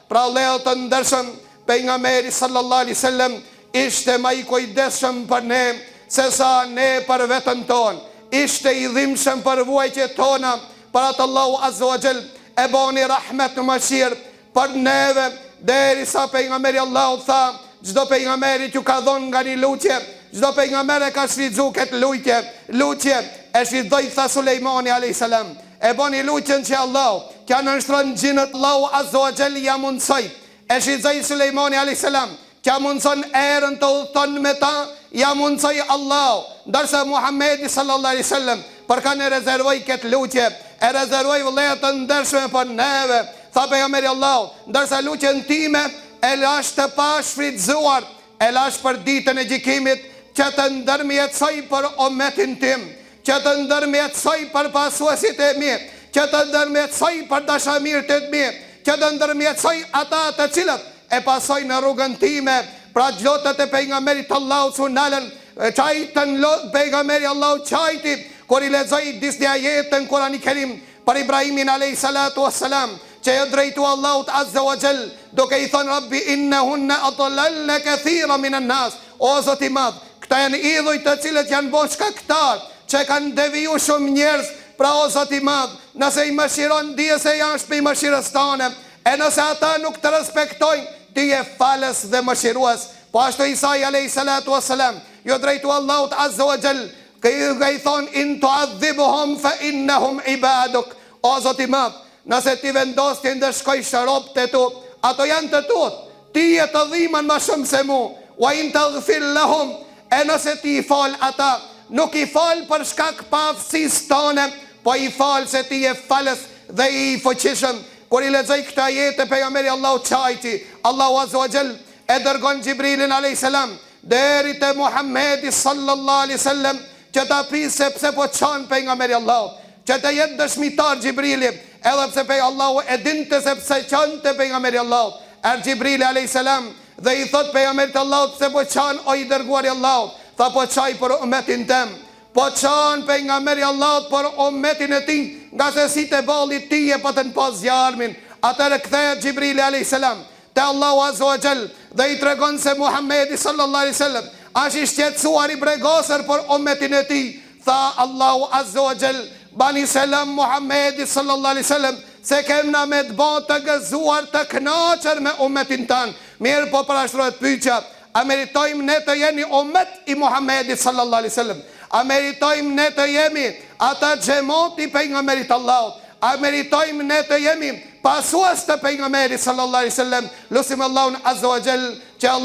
Pra leo të ndërshëm, pejgamberi sallallahu alaihi wasallam ishte më i kujdesshëm për ne se sa ne për veten tonë. Ishte i dhimbshëm për vuajtjet tona, për atë Allahu azza wa jall e boni rahmet në mëshirë për neve, derisa pejgamberi Allahu tha, çdo pejgamberi t'ju ka dhënë nga një lutje, çdo pejgamber e ka shfrytzuar këtë lutje e shfrytëzoi tha Sulejmani alayhis salam. E boni lutjen që Allahu që nënshtron gjinët, Allahu azza wa jall ja mundsoi. E shfrytëzoi Sulejmani alayhis salam, që mundson erën të udhton me ta, ja mundsoi Allahu. Ndërsa Muhamedi sallallahu alaihi wasallam për kanë rezervoi këtë lutje, e rezervoi vëllezër të ndershëm për neve. Tha pejgamberi Allahu, ndërsa lutjen time e lash të pa shfrytzuar, e lash për ditën e gjykimit, që të ndërmjetësoj për ummetin tim, që të ndërmjetësoj për pasuesit e mi, që të ndërmjetësoj për dashamirët e mi, që të ndërmjetësoj ata të cilët e pasoj në rrugën time. Pra gjotët e pejgamberit Allahu sunalen, qajtën pejgamberi Allahu qajti, kur i lexoi disa ajete në Kur'anin e Kerim për Ibrahimin alayhi salatu wassalam, që e drejtu Allahut azza wa jall, duke i thënë Rabbi innahunna adlalna kathiran minan nas. O Zoti i madh, këta janë idhuj të cilët janë bërë shkaktar, që kanë deviju shumë njerëz. Pra o Zoti i madh, nëse i mëshiron, dije se janë shpi mëshirës tënde, e nëse ata nuk të respektojnë, ti je falës dhe mëshirues. Po ashtu Isa alayhi salatu wassalam, jo drejtu Allahut azza wa jall, ka i thonë in tu'adhibuhum fa innahum ibaduk. O Zoti i madh, nëse ti vendos të ndëshkoj shërop të tu, ato janë të tut, ti e të dhiman ma shumë se mu. Wa in taghfir lahum, e nëse ti i fal ata, nuk i fal për shkak pafësisë tënde, po i fal se ti je falës dhe i fuqishëm. Kur i lexoj këtë ajete pejgamberi Allahu çajti, Allahu azza wa jall e dërgon Xhibrilin alayhis salam deri te Muhamedi sallallahu alaihi wasallam, që ta pisë pse po çon pejgamberi Allahu, që të jetë dëshmitar Xhibrili, edhe pse Allahu e dinte se pse çonte pejgamberi Allahu. Xhibrili alayhis salam dhe i thot pejgamberit Allahut, pse po çon o i dërguari Allahut? Tha po çaj për ummetin tem. Po çon pejgamberi Allahut për ummetin e tij, nga se si te balli ti e patën pas zjarmin. Atëherë kthehet Xhibrili alayhis salam te Allahu azza wa jall dhe i tregon se Muhamedi sallallahu alaihi wasallam është i shqetësuar, i bregosur për ummetin e tij. Tha Allahu azza wa jall, bani selam Muhamedi sallallahu alaihi wasallam, se kemna me të bënë të gëzuar, të kënaqur me ummetin tanë. Mirë, po parashtrohet pyetja, a meritojmë ne të jemi ummet i Muhamedit sallallahu alaihi wasallam? A meritojmë ne të jemi ata xhamati pejgamberit Allahut? A meritojmë ne të jemi pasues të pejgamberit sallallahu alaihi wasallam? Lutim Allahun azza wa jall që Allah